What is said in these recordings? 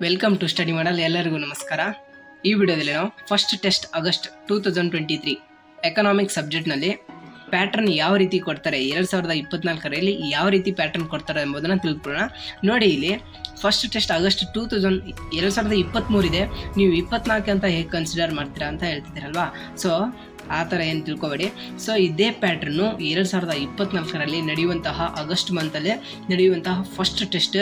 Welcome to study ಮಾಡಲ್. ಎಲ್ಲರಿಗೂ ನಮಸ್ಕಾರ. ಈ ವಿಡಿಯೋದಲ್ಲಿ ನಾವು ಫಸ್ಟ್ ಟೆಸ್ಟ್ ಆಗಸ್ಟ್ 2023 ಎಕನಾಮಿಕ್ಸ್ ಸಬ್ಜೆಕ್ಟ್ನಲ್ಲಿ ಪ್ಯಾಟರ್ನ್ ಯಾವ ರೀತಿ ಕೊಡ್ತಾರೆ, 2024ರಲ್ಲಿ ಯಾವ ರೀತಿ ಪ್ಯಾಟರ್ನ್ ಕೊಡ್ತಾರೆ ಎಂಬುದನ್ನು ತಿಳ್ಕೊಳ್ಳೋಣ. ನೋಡಿ, ಇಲ್ಲಿ ಫಸ್ಟ್ ಟೆಸ್ಟ್ ಆಗಸ್ಟ್ 2023 ಇದೆ. ನೀವು 24 ಅಂತ ಹೇಗೆ ಕನ್ಸಿಡರ್ ಮಾಡ್ತೀರಾ ಅಂತ ಹೇಳ್ತಿದ್ದೀರಲ್ವಾ. ಸೊ ಆ ಥರ ಏನು ತಿಳ್ಕೊಬೇಡಿ. ಸೊ ಇದೇ ಪ್ಯಾಟ್ರನ್ನು 2024ರಲ್ಲಿ ನಡೆಯುವಂತಹ ಆಗಸ್ಟ್ ಮಂತಲ್ಲೇ ನಡೆಯುವಂತಹ ಫಸ್ಟ್ ಟೆಸ್ಟ್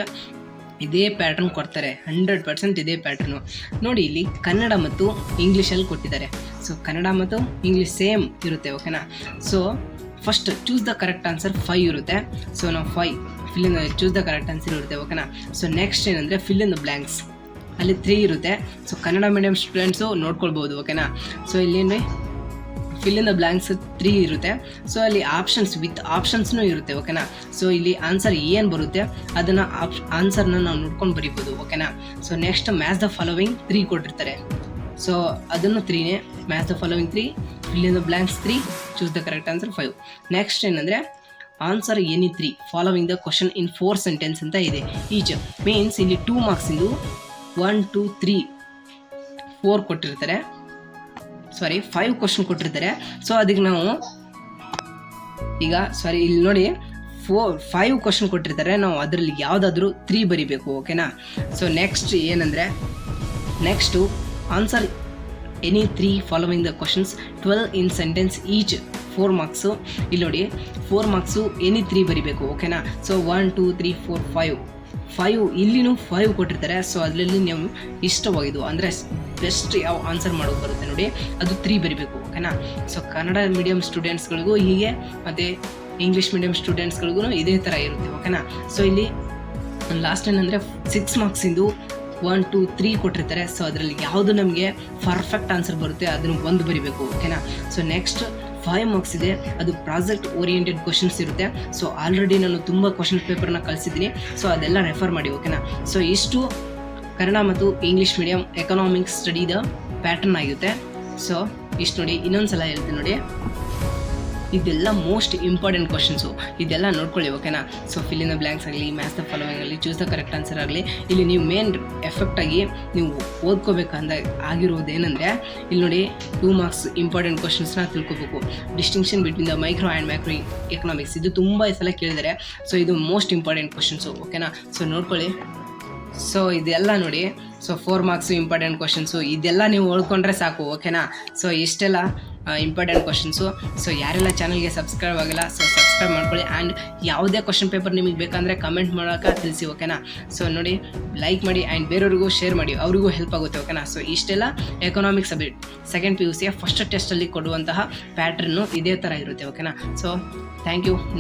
ಇದೇ ಪ್ಯಾಟ್ರನ್ ಕೊಡ್ತಾರೆ. 100% ಇದೇ ಪ್ಯಾಟ್ರನು. ನೋಡಿ, ಇಲ್ಲಿ ಕನ್ನಡ ಮತ್ತು ಇಂಗ್ಲೀಷಲ್ಲಿ ಕೊಟ್ಟಿದ್ದಾರೆ. ಸೊ ಕನ್ನಡ ಮತ್ತು ಇಂಗ್ಲೀಷ್ ಸೇಮ್ ಇರುತ್ತೆ, ಓಕೆನಾ. So first choose the correct answer 5 ಇರುತ್ತೆ. ಸೊ ನಾವು 5 fill in choose the correct answer ಇರುತ್ತೆ, ಓಕೆನಾ. ಸೊ ನೆಕ್ಸ್ಟ್ ಏನಂದರೆ ಫಿಲ್ ಇನ್ ದ ಬ್ಲ್ಯಾಂಕ್ಸ್, ಅಲ್ಲಿ 3 ಇರುತ್ತೆ. ಸೊ ಕನ್ನಡ ಮೀಡಿಯಂ ಸ್ಟೂಡೆಂಟ್ಸು ನೋಡ್ಕೊಳ್ಬೋದು, ಓಕೆನಾ. ಸೊ ಇಲ್ಲಿ ಫಿಲ್ ಇನ್ ದ ಬ್ಲ್ಯಾಂಕ್ಸ್ 3 ಇರುತ್ತೆ. ಸೊ ಅಲ್ಲಿ ಆಪ್ಷನ್ಸ್ ವಿತ್ ಆಪ್ಷನ್ಸ್ನೂ ಇರುತ್ತೆ, ಓಕೆನಾ. ಸೊ ಇಲ್ಲಿ ಆನ್ಸರ್ ಏನು ಬರುತ್ತೆ ಅದನ್ನು ಆನ್ಸರ್ನ ನಾವು ನೋಡ್ಕೊಂಡು ಬರೀಬೋದು, ಓಕೆನಾ. So next match the following 3 ಕೊಟ್ಟಿರ್ತಾರೆ. ಸೊ ಅದನ್ನು 3ನೇ match the following 3, fill in the blanks 3, choose the correct answer 5. Next ಏನಂದರೆ answer any 3 following the question in 4 sentence ಅಂತ ಇದೆ. ಈಚ್ ಮೀನ್ಸ್ ಇಲ್ಲಿ 2 ಮಾರ್ಕ್ಸಿಂದು 1 2 3 4 ಕೊಟ್ಟಿರ್ತಾರೆ. 5 ಕ್ವಶನ್ ಕೊಟ್ಟಿರ್ತಾರೆ. ಸೊ ಅದಕ್ಕೆ ನಾವು ಈಗ ಇಲ್ಲಿ ನೋಡಿ 5 ಕ್ವಶನ್ ಕೊಟ್ಟಿರ್ತಾರೆ. ನಾವು ಅದರಲ್ಲಿ ಯಾವುದಾದ್ರೂ 3 ಬರಿಬೇಕು, ಓಕೆನಾ. ಸೊ ನೆಕ್ಸ್ಟ್ ಏನಂದರೆ next answer any 3 following the questions 12 in sentence each 4 marks. ಇಲ್ಲಿ ನೋಡಿ 4 ಮಾರ್ಕ್ಸು ಎನಿ 3 ಬರಿಬೇಕು, ಓಕೆನಾ. ಸೊ 1 2 3 4 5 ಇಲ್ಲಿನೂ 5 ಕೊಟ್ಟಿರ್ತಾರೆ. ಸೊ ಅದರಲ್ಲಿ ನೀವು ಇಷ್ಟವಾಗಿದ್ದು ಅಂದರೆ ಬೆಸ್ಟ್ ಯಾವ ಆನ್ಸರ್ ಮಾಡೋದು ಬರುತ್ತೆ ನೋಡಿ, ಅದು 3 ಬರಿಬೇಕು, ಓಕೆನಾ. ಸೊ ಕನ್ನಡ ಮೀಡಿಯಂ ಸ್ಟೂಡೆಂಟ್ಸ್ಗಳಿಗೂ ಹೀಗೆ ಮತ್ತು ಇಂಗ್ಲೀಷ್ ಮೀಡಿಯಂ ಸ್ಟೂಡೆಂಟ್ಸ್ಗಳಿಗೂ ಇದೇ ಥರ ಇರುತ್ತೆ, ಓಕೆನಾ. ಸೊ ಇಲ್ಲಿ ಲಾಸ್ಟ್ ಏನಂದರೆ 6 ಮಾರ್ಕ್ಸಿಂದು 1 2 3 ಕೊಟ್ಟಿರ್ತಾರೆ. ಸೊ ಅದರಲ್ಲಿ ಯಾವುದು ನಮಗೆ ಪರ್ಫೆಕ್ಟ್ ಆನ್ಸರ್ ಬರುತ್ತೆ ಅದನ್ನು 1 ಬರಿಬೇಕು, ಓಕೆನಾ. ಸೊ ನೆಕ್ಸ್ಟ್ 5 ಮಾರ್ಕ್ಸ್ ಇದೆ, ಅದು ಪ್ರಾಜೆಕ್ಟ್ ಓರಿಯೆಂಟೆಡ್ ಕ್ವಶನ್ಸ್ ಇರುತ್ತೆ. ಸೊ ಆಲ್ರೆಡಿ ನಾನು ತುಂಬ ಕ್ವಶನ್ ಪೇಪರ್ನ ಕಳಿಸಿದ್ದೀನಿ. ಸೊ ಅದೆಲ್ಲ ರೆಫರ್ ಮಾಡಿ, ಓಕೆನಾ. ಸೊ ಇಷ್ಟು ಕನ್ನಡ ಮತ್ತು ಇಂಗ್ಲೀಷ್ ಮೀಡಿಯಂ ಎಕನಾಮಿಕ್ಸ್ ಸ್ಟಡಿದ ಪ್ಯಾಟರ್ನ್ ಆಗಿರುತ್ತೆ. ಸೊ ಇಷ್ಟು ನೋಡಿ, ಇನ್ನೊಂದು ಸಲ ಹೇಳ್ತೀನಿ ನೋಡಿ, ಇದೆಲ್ಲ ಮೋಸ್ಟ್ ಇಂಪಾರ್ಟೆಂಟ್ ಕ್ವಶನ್ಸು, ಇದೆಲ್ಲ ನೋಡ್ಕೊಳ್ಳಿ, ಓಕೆನಾ. So fill in the blanks ಆಗಲಿ, ಮ್ಯಾಚ್ ದ ಫಾಲೋವಿಂಗ್ ಆಗಲಿ, ಚೂಸ್ ದ ಕರೆಕ್ಟ್ ಆನ್ಸರ್ ಆಗಲಿ, ಇಲ್ಲಿ ನೀವು ಮೇನ್ ಎಫೆಕ್ಟಾಗಿ ನೀವು ಓದ್ಕೋಬೇಕಂದ ಆಗಿರೋದೇನೆಂದರೆ ಇಲ್ಲಿ ನೋಡಿ 2 ಮಾರ್ಕ್ಸ್ ಇಂಪಾರ್ಟೆಂಟ್ ಕ್ವಶನ್ಸ್ನ ತಿಳ್ಕೊಬೇಕು. Distinction between the micro and macro economics, ಇದು ತುಂಬ ಸಲ ಕೇಳಿದ್ದಾರೆ. ಸೊ ಇದು ಮೋಸ್ಟ್ ಇಂಪಾರ್ಟೆಂಟ್ ಕ್ವಶನ್ಸು, ಓಕೆನಾ. ಸೊ ನೋಡ್ಕೊಳ್ಳಿ. ಸೊ ಇದೆಲ್ಲ ನೋಡಿ, ಸೊ 4 ಮಾರ್ಕ್ಸು ಇಂಪಾರ್ಟೆಂಟ್ ಕ್ವಶನ್ಸು, ಇದೆಲ್ಲ ನೀವು ಓದ್ಕೊಂಡ್ರೆ ಸಾಕು, ಓಕೆನಾ. ಸೊ ಇಷ್ಟೆಲ್ಲ ಇಂಪಾರ್ಟೆಂಟ್ ಕ್ವಶನ್ಸು. ಸೊ ಯಾರೆಲ್ಲ ಚಾನಲ್ಗೆ ಸಬ್ಸ್ಕ್ರೈಬ್ ಆಗಿಲ್ಲ, ಸೊ ಸಬ್ಸ್ಕ್ರೈಬ್ ಮಾಡ್ಕೊಳ್ಳಿ. ಆ್ಯಂಡ್ ಯಾವುದೇ ಕ್ವಶನ್ ಪೇಪರ್ ನಿಮಗೆ ಬೇಕಂದರೆ ಕಮೆಂಟ್ ಮಾಡೋಕೆ ತಿಳಿಸಿ, ಓಕೆನಾ. ಸೊ ನೋಡಿ, ಲೈಕ್ ಮಾಡಿ ಆ್ಯಂಡ್ ಬೇರೆಯವ್ರಿಗೂ ಶೇರ್ ಮಾಡಿ, ಅವರಿಗೂ ಹೆಲ್ಪ್ ಆಗುತ್ತೆ, ಓಕೆನಾ. ಸೊ ಇಷ್ಟೆಲ್ಲ ಎಕನಾಮಿಕ್ಸ್ ಸಬ್ಜೆಕ್ಟ್ ಸೆಕೆಂಡ್ PUCಯ ಫಸ್ಟ್ ಟೆಸ್ಟಲ್ಲಿ ಕೊಡುವಂತಹ ಪ್ಯಾಟ್ರನ್ನು ಇದೇ ಥರ ಇರುತ್ತೆ, ಓಕೆನಾ. So thank you.